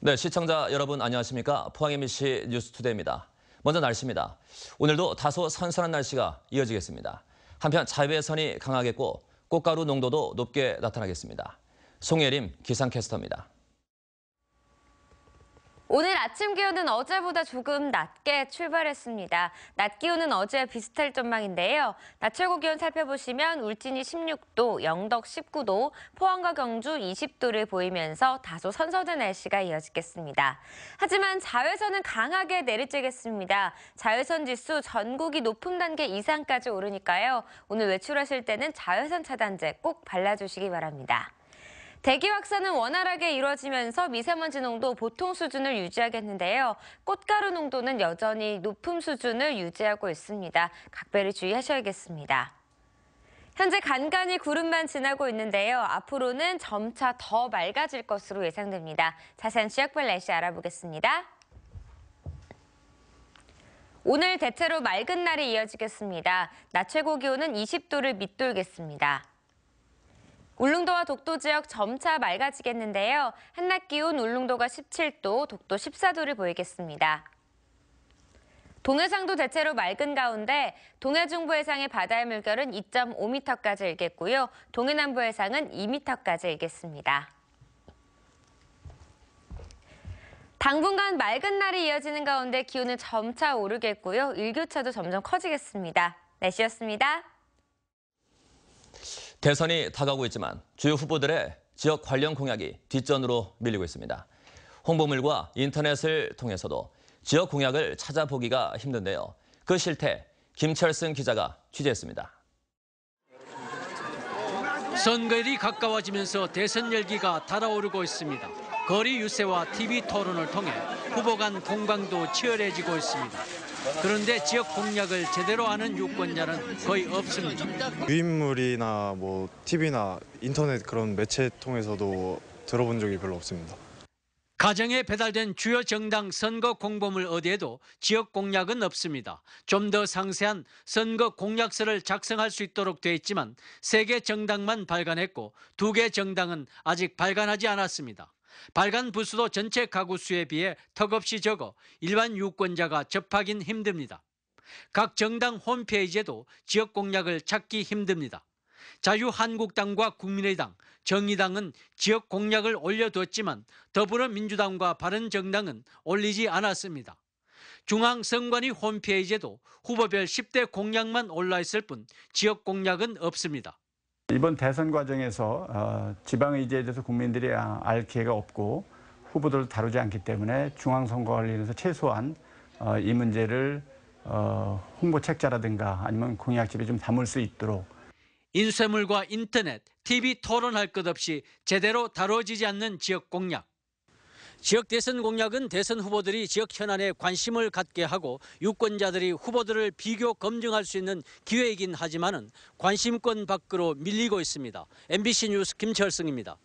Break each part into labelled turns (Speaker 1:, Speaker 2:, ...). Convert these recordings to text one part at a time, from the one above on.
Speaker 1: 네, 시청자 여러분 안녕하십니까? 포항 MBC 뉴스투데이입니다. 먼저 날씨입니다. 오늘도 다소 선선한 날씨가 이어지겠습니다. 한편 자외선이 강하겠고 꽃가루 농도도 높게 나타나겠습니다. 송예림 기상캐스터입니다.
Speaker 2: 오늘 아침 기온은 어제보다 조금 낮게 출발했습니다. 낮 기온은 어제와 비슷할 전망인데요. 낮 최고 기온 살펴보시면 울진이 16도, 영덕 19도, 포항과 경주 20도를 보이면서 다소 선선한 날씨가 이어지겠습니다. 하지만 자외선은 강하게 내리쬐겠습니다. 자외선 지수 전국이 높음 단계 이상까지 오르니까요. 오늘 외출하실 때는 자외선 차단제 꼭 발라주시기 바랍니다. 대기 확산은 원활하게 이루어지면서 미세먼지 농도 보통 수준을 유지하겠는데요. 꽃가루 농도는 여전히 높은 수준을 유지하고 있습니다. 각별히 주의하셔야겠습니다. 현재 간간히 구름만 지나고 있는데요. 앞으로는 점차 더 맑아질 것으로 예상됩니다. 자세한 지역별 날씨 알아보겠습니다. 오늘 대체로 맑은 날이 이어지겠습니다. 낮 최고 기온은 20도를 밑돌겠습니다. 울릉도와 독도 지역 점차 맑아지겠는데요. 한낮 기온 울릉도가 17도, 독도 14도를 보이겠습니다. 동해상도 대체로 맑은 가운데 동해중부 해상의 바다의 물결은 2.5m까지 일겠고요. 동해남부 해상은 2m까지 일겠습니다. 당분간 맑은 날이 이어지는 가운데 기온은 점차 오르겠고요. 일교차도 점점 커지겠습니다. 날씨였습니다.
Speaker 1: 대선이 다가오고 있지만 주요 후보들의 지역 관련 공약이 뒷전으로 밀리고 있습니다. 홍보물과 인터넷을 통해서도 지역 공약을 찾아보기가 힘든데요. 그 실태 김철승 기자가 취재했습니다.
Speaker 3: 선거일이 가까워지면서 대선 열기가 달아오르고 있습니다. 거리 유세와 TV 토론을 통해 후보 간 공방도 치열해지고 있습니다. 그런데 지역 공약을 제대로 아는 유권자는 거의 없습니다.
Speaker 4: 유인물이나 TV나 인터넷 그런 매체 통해서도 들어본 적이 별로 없습니다.
Speaker 3: 가정에 배달된 주요 정당 선거 공보물 어디에도 지역 공약은 없습니다. 좀 더 상세한 선거 공약서를 작성할 수 있도록 돼 있지만 3개 정당만 발간했고 2개 정당은 아직 발간하지 않았습니다. 발간 부수도 전체 가구 수에 비해 턱없이 적어 일반 유권자가 접하긴 힘듭니다. 각 정당 홈페이지에도 지역 공약을 찾기 힘듭니다. 자유한국당과 국민의당, 정의당은 지역 공약을 올려뒀지만 더불어민주당과 바른정당은 올리지 않았습니다. 중앙선관위 홈페이지에도 후보별 10대 공약만 올라 있을 뿐 지역 공약은 없습니다.
Speaker 5: 이번 대선 과정에서 지방의제에 대해서 국민들이 알 기회가 없고 후보들을 다루지 않기 때문에 중앙선거관리위원회에서 최소한 이 문제를 홍보책자라든가 아니면 공약집에 좀 담을 수 있도록
Speaker 3: 인쇄물과 인터넷, TV 토론할 것 없이 제대로 다뤄지지 않는 지역 공약. 지역 대선 공약은 대선 후보들이 지역 현안에 관심을 갖게 하고 유권자들이 후보들을 비교 검증할 수 있는 기회이긴 하지만은 관심권 밖으로 밀리고 있습니다. MBC 뉴스 김철승입니다.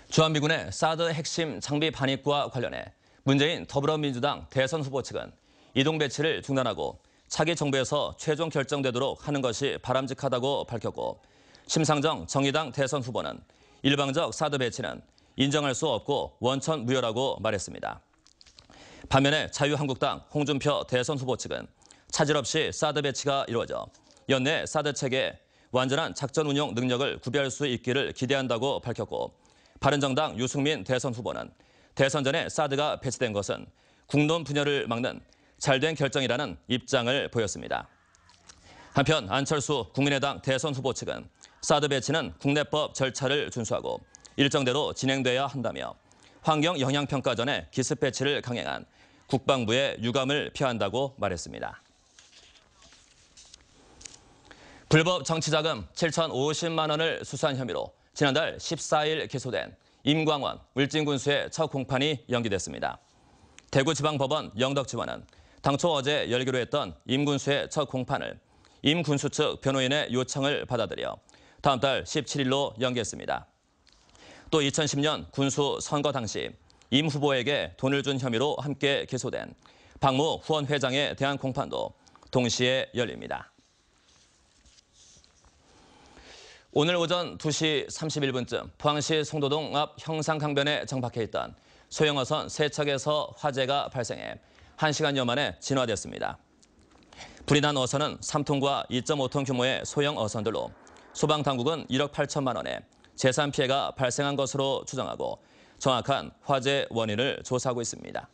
Speaker 1: 주한미군의 사드 핵심 장비 반입과 관련해 문재인 더불어민주당 대선 후보 측은 이동 배치를 중단하고 차기 정부에서 최종 결정되도록 하는 것이 바람직하다고 밝혔고 심상정 정의당 대선 후보는 일방적 사드 배치는 인정할 수 없고 원천무효라고 말했습니다. 반면에 자유한국당 홍준표 대선 후보 측은 차질 없이 사드 배치가 이루어져 연내 사드 체계의 완전한 작전 운용 능력을 구비할 수 있기를 기대한다고 밝혔고 바른정당 유승민 대선 후보는 대선 전에 사드가 배치된 것은 국론 분열을 막는 잘된 결정이라는 입장을 보였습니다. 한편 안철수 국민의당 대선 후보 측은 사드 배치는 국내법 절차를 준수하고 일정대로 진행돼야 한다며 환경영향평가전에 기습 배치를 강행한 국방부의 유감을 표한다고 말했습니다. 불법 정치자금 7,050만 원을 수수한 혐의로 지난달 14일 기소된 임광원 울진군수의 첫 공판이 연기됐습니다. 대구지방법원 영덕지원은 당초 어제 열기로 했던 임 군수의 첫 공판을 임 군수 측 변호인의 요청을 받아들여 다음 달 17일로 연기했습니다. 또 2010년 군수 선거 당시 임 후보에게 돈을 준 혐의로 함께 기소된 박모 후원 회장에 대한 공판도 동시에 열립니다. 오늘 오전 2시 31분쯤 포항시 송도동 앞 형상강변에 정박해 있던 소형 어선 3척에서 화재가 발생해 1시간여 만에 진화됐습니다. 불이 난 어선은 3톤과 2.5톤 규모의 소형 어선들로 소방당국은 1억 8천만 원의 재산 피해가 발생한 것으로 추정하고 정확한 화재 원인을 조사하고 있습니다.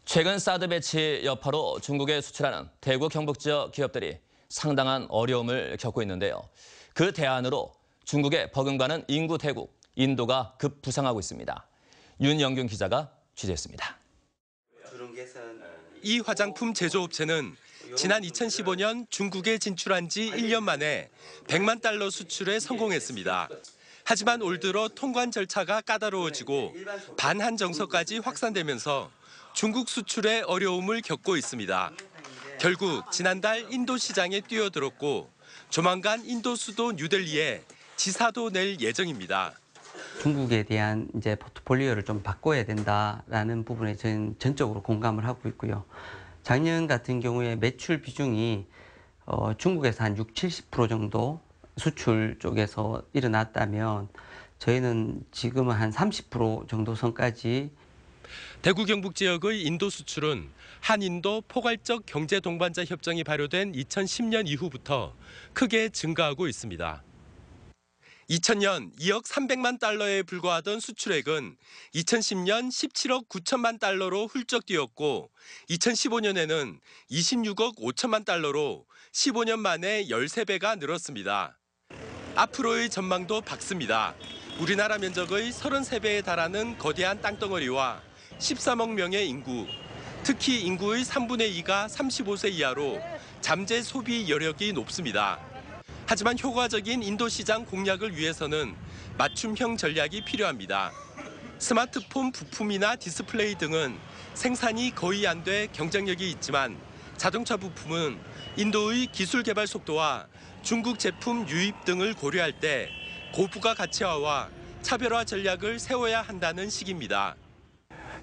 Speaker 1: 최근 사드 배치 여파로 중국에 수출하는 대구 경북 지역 기업들이 상당한 어려움을 겪고 있는데요. 그 대안으로 중국에 버금가는 인구 대국 인도가 급부상하고 있습니다. 윤영균 기자가 취재했습니다.
Speaker 6: 이 화장품 제조업체는 지난 2015년 중국에 진출한 지 1년 만에 100만 달러 수출에 성공했습니다. 하지만 올 들어 통관 절차가 까다로워지고 반한 정서까지 확산되면서 중국 수출에 어려움을 겪고 있습니다. 결국 지난달 인도 시장에 뛰어들었고 조만간 인도 수도 뉴델리에 지사도 낼 예정입니다.
Speaker 7: 중국에 대한 이제 포트폴리오를 좀 바꿔야 된다라는 부분에 저는 전적으로 공감을 하고 있고요. 작년 같은 경우에 매출 비중이 중국에서 한 60-70% 정도 수출 쪽에서 일어났다면 저희는 지금은 한 30% 정도 선까지.
Speaker 6: 대구 경북 지역의 인도 수출은 한인도 포괄적 경제 동반자 협정이 발효된 2010년 이후부터 크게 증가하고 있습니다. 2000년 2억 300만 달러에 불과하던 수출액은 2010년 17억 9천만 달러로 훌쩍 뛰었고 2015년에는 26억 5천만 달러로 15년 만에 13배가 늘었습니다. 앞으로의 전망도 밝습니다. 우리나라 면적의 33배에 달하는 거대한 땅덩어리와 13억 명의 인구, 특히 인구의 3분의 2가 35세 이하로 잠재 소비 여력이 높습니다. 하지만 효과적인 인도 시장 공략을 위해서는 맞춤형 전략이 필요합니다. 스마트폰 부품이나 디스플레이 등은 생산이 거의 안 돼 경쟁력이 있지만 자동차 부품은 인도의 기술 개발 속도와 중국 제품 유입 등을 고려할 때 고부가 가치화와 차별화 전략을 세워야 한다는 시기입니다.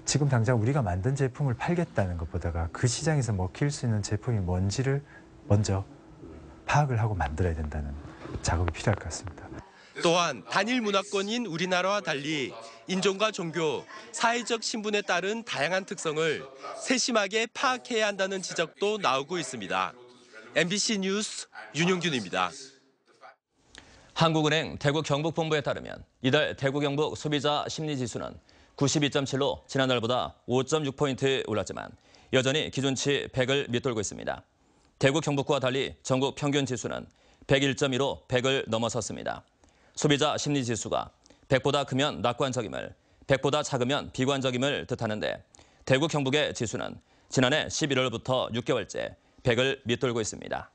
Speaker 8: 지금 당장 우리가 만든 제품을 팔겠다는 것보다가 그 시장에서 먹힐 수 있는 제품이 뭔지를 먼저 파악을 하고 만들어야 된다는 작업이 필요할 것 같습니다.
Speaker 6: 또한 단일 문화권인 우리나라와 달리 인종과 종교, 사회적 신분에 따른 다양한 특성을 세심하게 파악해야 한다는 지적도 나오고 있습니다. MBC 뉴스 윤용균입니다.
Speaker 1: 한국은행 대구 경북본부에 따르면 이달 대구 경북 소비자 심리지수는 92.7로 지난달보다 5.6포인트 올랐지만 여전히 기준치 100을 밑돌고 있습니다. 대구 경북과 달리 전국 평균 지수는 101.2로 100을 넘어섰습니다. 소비자 심리지수가 100보다 크면 낙관적임을, 100보다 작으면 비관적임을 뜻하는데 대구 경북의 지수는 지난해 11월부터 6개월째 100을 밑돌고 있습니다.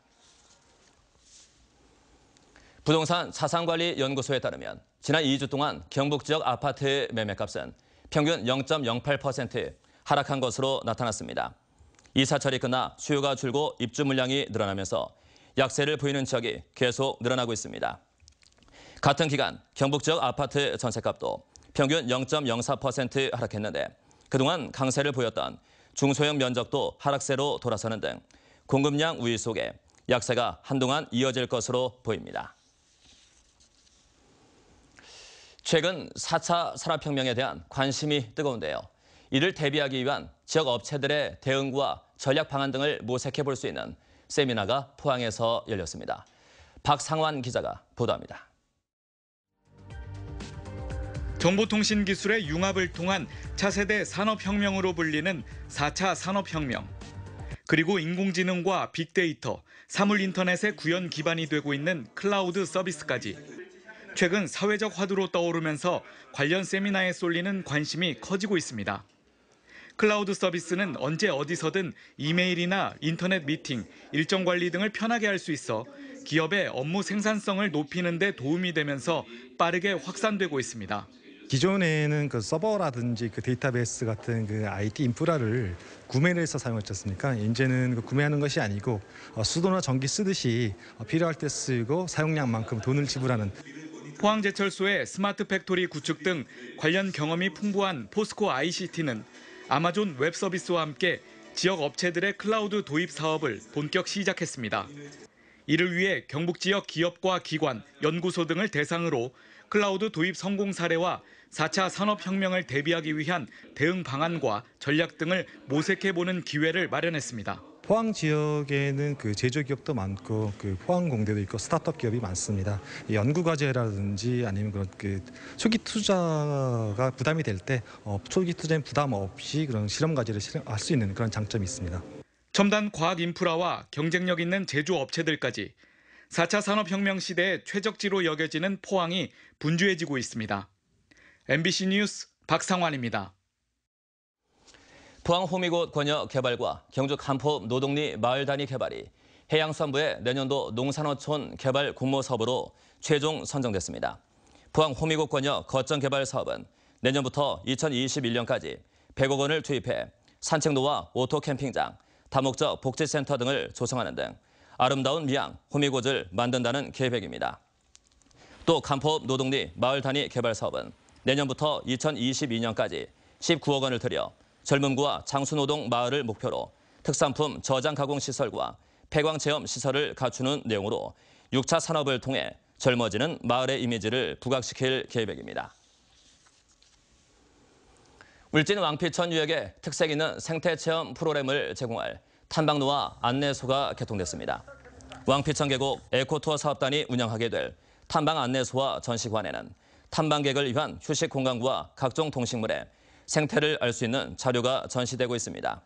Speaker 1: 부동산 자산관리연구소에 따르면 지난 2주 동안 경북 지역 아파트 매매값은 평균 0.08% 하락한 것으로 나타났습니다. 이사철이 끝나 수요가 줄고 입주 물량이 늘어나면서 약세를 보이는 지역이 계속 늘어나고 있습니다. 같은 기간 경북 지역 아파트 전세값도 평균 0.04% 하락했는데 그동안 강세를 보였던 중소형 면적도 하락세로 돌아서는 등 공급량 우위 속에 약세가 한동안 이어질 것으로 보입니다. 최근 4차 산업혁명에 대한 관심이 뜨거운데요. 이를 대비하기 위한 지역 업체들의 대응과 전략 방안 등을 모색해 볼 수 있는 세미나가 포항에서 열렸습니다. 박상환 기자가 보도합니다.
Speaker 9: 정보통신 기술의 융합을 통한 차세대 산업혁명으로 불리는 4차 산업혁명. 그리고 인공지능과 빅데이터, 사물인터넷의 구현 기반이 되고 있는 클라우드 서비스까지. 최근 사회적 화두로 떠오르면서 관련 세미나에 쏠리는 관심이 커지고 있습니다. 클라우드 서비스는 언제 어디서든 이메일이나 인터넷 미팅, 일정 관리 등을 편하게 할 수 있어 기업의 업무 생산성을 높이는 데 도움이 되면서 빠르게 확산되고 있습니다.
Speaker 10: 기존에는 그 서버라든지 그 데이터베이스 같은 그 IT 인프라를 구매를 해서 사용했지 않습니까? 이제는 그 구매하는 것이 아니고 수도나 전기 쓰듯이 필요할 때 쓰고 사용량만큼 돈을 지불하는.
Speaker 9: 포항제철소의 스마트 팩토리 구축 등 관련 경험이 풍부한 포스코 ICT는 아마존 웹 서비스와 함께 지역 업체들의 클라우드 도입 사업을 본격 시작했습니다. 이를 위해 경북 지역 기업과 기관, 연구소 등을 대상으로 클라우드 도입 성공 사례와 4차 산업혁명을 대비하기 위한 대응 방안과 전략 등을 모색해보는 기회를 마련했습니다.
Speaker 10: 포항 지역에는 그 제조기업도 많고 그 포항공대도 있고 스타트업 기업이 많습니다. 연구과제라든지 아니면 그런 그 초기 투자가 부담이 될 때 초기 투자인 부담 없이 그런 실험과제를 할 수 있는 그런 장점이 있습니다.
Speaker 9: 첨단 과학 인프라와 경쟁력 있는 제조업체들까지 4차 산업혁명 시대의 최적지로 여겨지는 포항이 분주해지고 있습니다. MBC 뉴스 박상환입니다.
Speaker 1: 포항 호미곶 권역 개발과 경주 간포 노동리 마을 단위 개발이 해양수산부의 내년도 농산어촌 개발 공모 사업으로 최종 선정됐습니다. 포항 호미곶 권역 거점 개발 사업은 내년부터 2021년까지 100억 원을 투입해 산책로와 오토 캠핑장, 다목적 복지센터 등을 조성하는 등 아름다운 미양 호미곶을 만든다는 계획입니다. 또 간포 노동리 마을 단위 개발 사업은 내년부터 2022년까지 19억 원을 들여 젊음과 장수노동 마을을 목표로 특산품 저장 가공 시설과 폐광 체험 시설을 갖추는 내용으로 6차 산업을 통해 젊어지는 마을의 이미지를 부각시킬 계획입니다. 울진 왕피천 유역에 특색 있는 생태 체험 프로그램을 제공할 탐방로와 안내소가 개통됐습니다. 왕피천 계곡 에코투어 사업단이 운영하게 될 탐방 안내소와 전시관에는 탐방객을 위한 휴식 공간과 각종 동식물의 생태를 알 수 있는 자료가 전시되고 있습니다.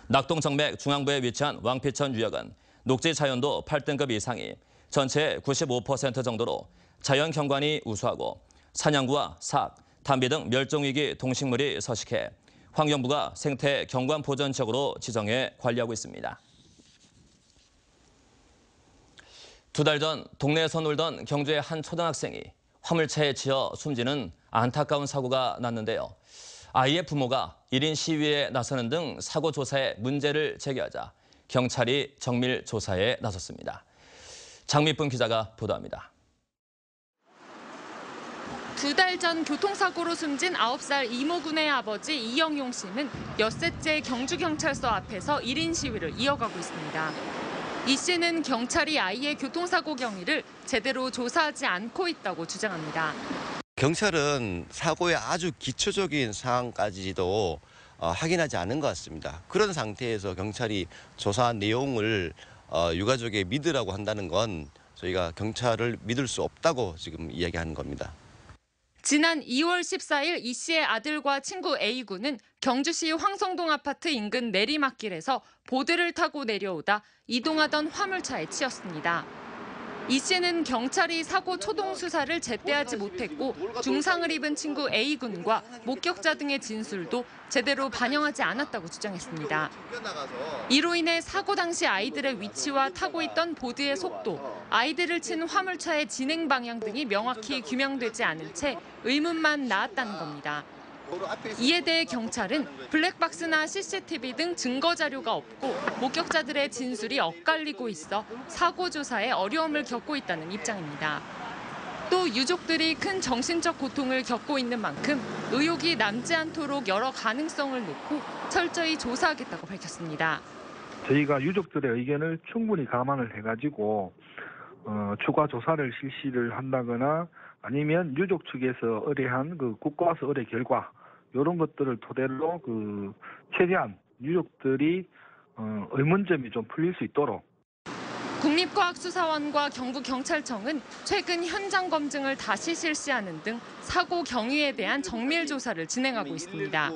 Speaker 1: 낙동정맥 중앙부에 위치한 왕피천 유역은 녹지 자연도 8등급 이상이 전체의 95% 정도로 자연 경관이 우수하고 사냥구와 삭, 담비 등 멸종위기 동식물이 서식해 환경부가 생태 경관 보전 지역으로 지정해 관리하고 있습니다. 2달 전 동네에서 놀던 경주의 한 초등학생이 화물차에 치여 숨지는 안타까운 사고가 났는데요. 아이의 부모가 1인 시위에 나서는 등 사고 조사에 문제를 제기하자 경찰이 정밀 조사에 나섰습니다. 장미쁨 기자가 보도합니다.
Speaker 11: 2달 전 교통사고로 숨진 9살 이모군의 아버지 이영용 씨는 엿새째 경주경찰서 앞에서 1인 시위를 이어가고 있습니다. 이 씨는 경찰이 아이의 교통사고 경위를 제대로 조사하지 않고 있다고 주장합니다.
Speaker 12: 경찰은 사고의 아주 기초적인 상황까지도 확인하지 않은 것 같습니다. 그런 상태에서 경찰이 조사한 내용을 유가족에 믿으라고 한다는 건 저희가 경찰을 믿을 수 없다고 지금 이야기하는 겁니다.
Speaker 11: 지난 2월 14일 이 씨의 아들과 친구 A군은 경주시 황성동 아파트 인근 내리막길에서 보드를 타고 내려오다 이동하던 화물차에 치였습니다. 이 씨는 경찰이 사고 초동 수사를 제때하지 못했고 중상을 입은 친구 A군과 목격자 등의 진술도 제대로 반영하지 않았다고 주장했습니다. 이로 인해 사고 당시 아이들의 위치와 타고 있던 보드의 속도, 아이들을 친 화물차의 진행 방향 등이 명확히 규명되지 않은 채 의문만 나왔다는 겁니다. 이에 대해 경찰은 블랙박스나 CCTV 등 증거 자료가 없고 목격자들의 진술이 엇갈리고 있어 사고 조사에 어려움을 겪고 있다는 입장입니다. 또 유족들이 큰 정신적 고통을 겪고 있는 만큼 의혹이 남지 않도록 여러 가능성을 놓고 철저히 조사하겠다고 밝혔습니다.
Speaker 13: 저희가 유족들의 의견을 충분히 감안을 해가지고 추가 조사를 실시를 한다거나 아니면 유족 측에서 의뢰한 그 국과수 의뢰 결과 이런 것들을 토대로 최대한 유족들이 의문점이 좀 풀릴 수 있도록.
Speaker 11: 국립과학수사원과 경북경찰청은 최근 현장 검증을 다시 실시하는 등 사고 경위에 대한 정밀 조사를 진행하고 있습니다.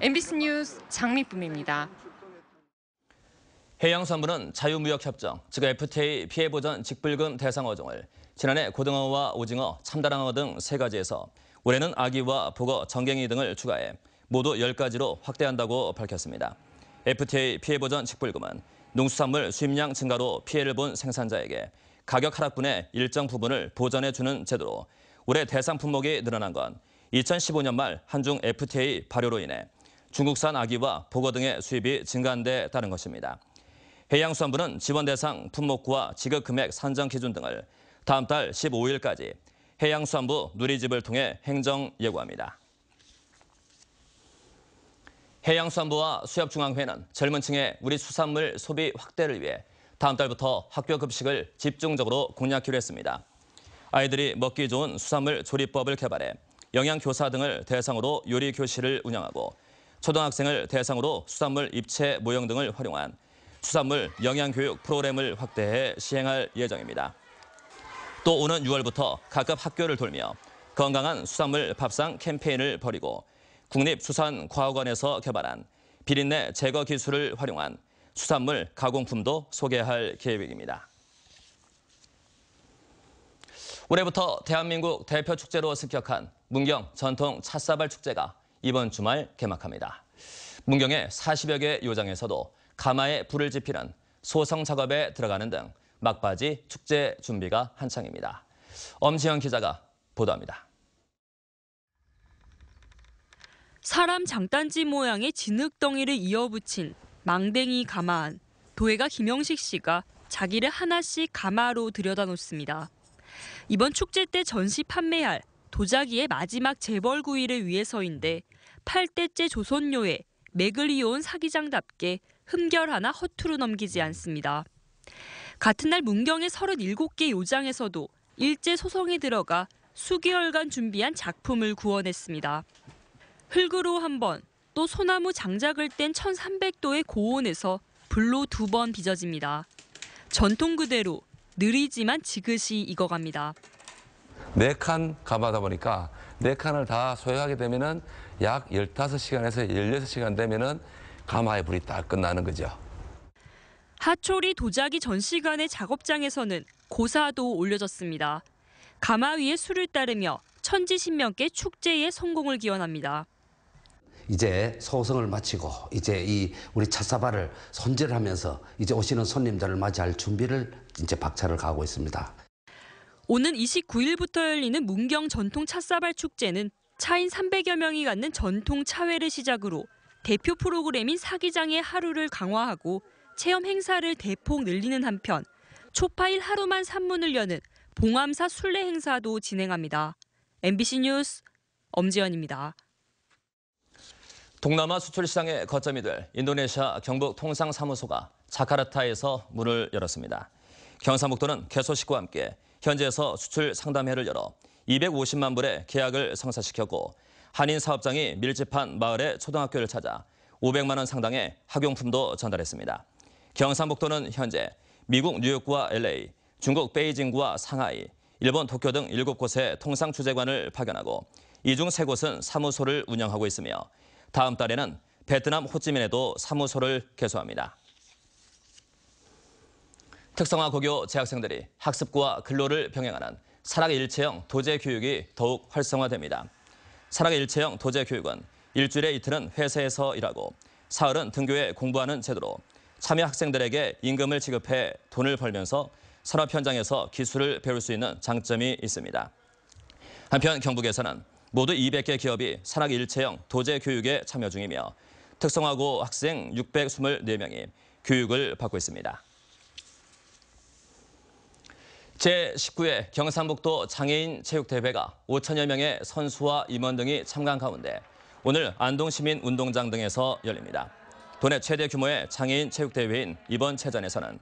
Speaker 11: MBC 뉴스 장미쁨입니다.
Speaker 1: 해양수산부는 자유무역협정, 즉 FTA 피해보전 직불금 대상 어종을 지난해 고등어와 오징어, 참다랑어 등 3가지에서 올해는 아기와 북어, 정갱이 등을 추가해 모두 10가지로 확대한다고 밝혔습니다. FTA 피해보전 직불금은 농수산물 수입량 증가로 피해를 본 생산자에게 가격 하락분의 일정 부분을 보전해주는 제도로 올해 대상 품목이 늘어난 건 2015년 말 한중 FTA 발효로 인해 중국산 아기와 북어 등의 수입이 증가한 데 따른 것입니다. 해양수산부는 지원 대상 품목과 지급 금액 산정 기준 등을 다음 달 15일까지 해양수산부 누리집을 통해 행정 예고합니다. 해양수산부와 수협중앙회는 젊은 층의 우리 수산물 소비 확대를 위해 다음 달부터 학교 급식을 집중적으로 공략하기로 했습니다. 아이들이 먹기 좋은 수산물 조리법을 개발해 영양교사 등을 대상으로 요리 교실을 운영하고 초등학생을 대상으로 수산물 입체 모형 등을 활용한 수산물 영양교육 프로그램을 확대해 시행할 예정입니다. 또 오는 6월부터 각급 학교를 돌며 건강한 수산물 밥상 캠페인을 벌이고 국립수산과학원에서 개발한 비린내 제거 기술을 활용한 수산물 가공품도 소개할 계획입니다. 올해부터 대한민국 대표 축제로 습격한 문경 전통 찻사발 축제가 이번 주말 개막합니다. 문경의 40여 개 요장에서도 가마에 불을 지피는 소성 작업에 들어가는 등 막바지 축제 준비가 한창입니다. 엄지영 기자가 보도합니다.
Speaker 14: 사람 장단지 모양의 진흙덩이를 이어붙인 망댕이 가마 안, 도예가 김영식 씨가 자기를 하나씩 가마로 들여다놓습니다. 이번 축제 때 전시 판매할 도자기의 마지막 재벌구이를 위해서인데 8대째 조선요에 맥을 이어온 사기장답게 흠결 하나 허투루 넘기지 않습니다. 같은 날 문경의 37개 요장에서도 일제 소성에 들어가 수개월간 준비한 작품을 구워냈습니다. 흙으로 한 번, 또 소나무 장작을 뗀 1300도의 고온에서 불로 2번 빚어집니다. 전통 그대로 느리지만 지그시 익어갑니다.
Speaker 15: 4칸 가마다 보니까 4칸을 다 소유하게 되면은 약 15시간에서 16시간 되면은 가마의 불이 딱 끝나는 거죠.
Speaker 14: 하초리 도자기 전시관의 작업장에서는 고사도 올려졌습니다. 가마 위에 술을 따르며 천지신명께 축제의 성공을 기원합니다.
Speaker 16: 이제 소성을 마치고 이제 우리 찻사발을 손질하면서 이제 오시는 손님들을 맞이할 준비를 이제 박차를 가하고 있습니다.
Speaker 14: 오는 29일부터 열리는 문경 전통 찻사발 축제는 차인 300여 명이 갖는 전통 차회를 시작으로 대표 프로그램인 사기장의 하루를 강화하고 체험 행사를 대폭 늘리는 한편 초파일 하루만 산문을 여는 봉암사 순례 행사도 진행합니다. MBC 뉴스 엄지연입니다.
Speaker 1: 동남아 수출 시장의 거점이 될 인도네시아 경북통상사무소가 자카르타에서 문을 열었습니다. 경상북도는 개소식과 함께 현지에서 수출 상담회를 열어 250만 불의 계약을 성사시켰고 한인 사업장이 밀집한 마을의 초등학교를 찾아 500만 원 상당의 학용품도 전달했습니다. 경상북도는 현재 미국 뉴욕과 LA, 중국 베이징과 상하이, 일본 도쿄 등 7곳의 통상주재관을 파견하고 이 중 3곳은 사무소를 운영하고 있으며 다음 달에는 베트남 호찌민에도 사무소를 개소합니다. 특성화 고교 재학생들이 학습과 근로를 병행하는 산학일체형 도제 교육이 더욱 활성화됩니다. 산학일체형 도제 교육은 일주일에 이틀은 회사에서 일하고 사흘은 등교에 공부하는 제도로 참여 학생들에게 임금을 지급해 돈을 벌면서 산업 현장에서 기술을 배울 수 있는 장점이 있습니다. 한편 경북에서는 모두 200개 기업이 산학일체형 도제 교육에 참여 중이며 특성화고 학생 624명이 교육을 받고 있습니다. 제19회 경상북도 장애인 체육대회가 5천여 명의 선수와 임원 등이 참가한 가운데 오늘 안동시민운동장 등에서 열립니다. 도내 최대 규모의 장애인 체육대회인 이번 체전에서는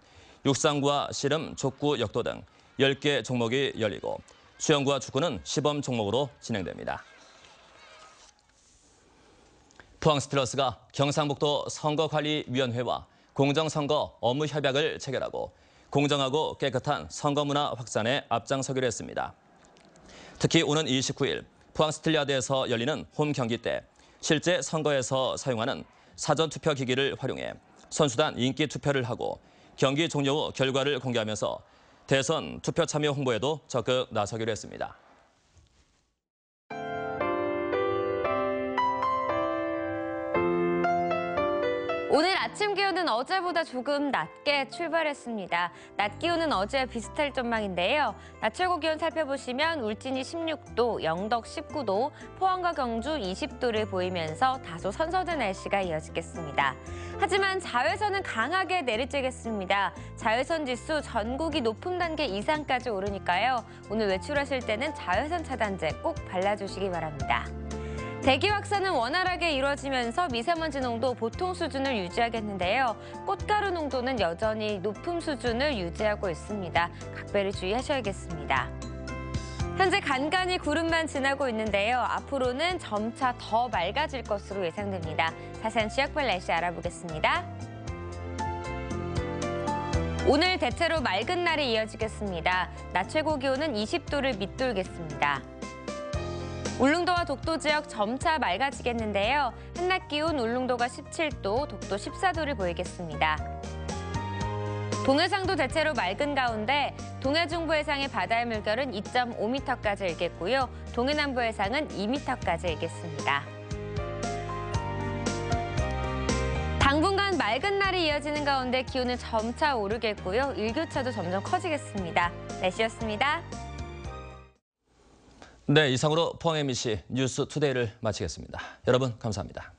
Speaker 1: 육상과 씨름, 족구, 역도 등 10개 종목이 열리고 수영과 축구는 시범 종목으로 진행됩니다. 포항스틸러스가 경상북도 선거관리위원회와 공정선거 업무협약을 체결하고 공정하고 깨끗한 선거문화 확산에 앞장서기로 했습니다. 특히 오는 29일 포항스틸리아드에서 열리는 홈 경기 때 실제 선거에서 사용하는 사전투표 기기를 활용해 선수단 인기 투표를 하고 경기 종료 후 결과를 공개하면서 대선 투표 참여 홍보에도 적극 나서기로 했습니다.
Speaker 2: 오늘 아침 기온은 어제보다 조금 낮게 출발했습니다. 낮 기온은 어제와 비슷할 전망인데요. 낮 최고 기온 살펴보시면 울진이 16도, 영덕 19도, 포항과 경주 20도를 보이면서 다소 선선한 날씨가 이어지겠습니다. 하지만 자외선은 강하게 내리쬐겠습니다. 자외선 지수 전국이 높은 단계 이상까지 오르니까요. 오늘 외출하실 때는 자외선 차단제 꼭 발라주시기 바랍니다. 대기 확산은 원활하게 이루어지면서 미세먼지 농도 보통 수준을 유지하겠는데요. 꽃가루 농도는 여전히 높은 수준을 유지하고 있습니다. 각별히 주의하셔야겠습니다. 현재 간간히 구름만 지나고 있는데요. 앞으로는 점차 더 맑아질 것으로 예상됩니다. 자세한 지역별 날씨 알아보겠습니다. 오늘 대체로 맑은 날이 이어지겠습니다. 낮 최고 기온은 20도를 밑돌겠습니다. 울릉도와 독도 지역 점차 맑아지겠는데요. 한낮 기온 울릉도가 17도, 독도 14도를 보이겠습니다. 동해상도 대체로 맑은 가운데 동해 중부 해상의 바다의 물결은 2.5m까지 일겠고요. 동해 남부 해상은 2m까지 일겠습니다. 당분간 맑은 날이 이어지는 가운데 기온은 점차 오르겠고요. 일교차도 점점 커지겠습니다. 날씨였습니다.
Speaker 1: 네, 이상으로 포항 MBC 뉴스 투데이를 마치겠습니다. 여러분 감사합니다.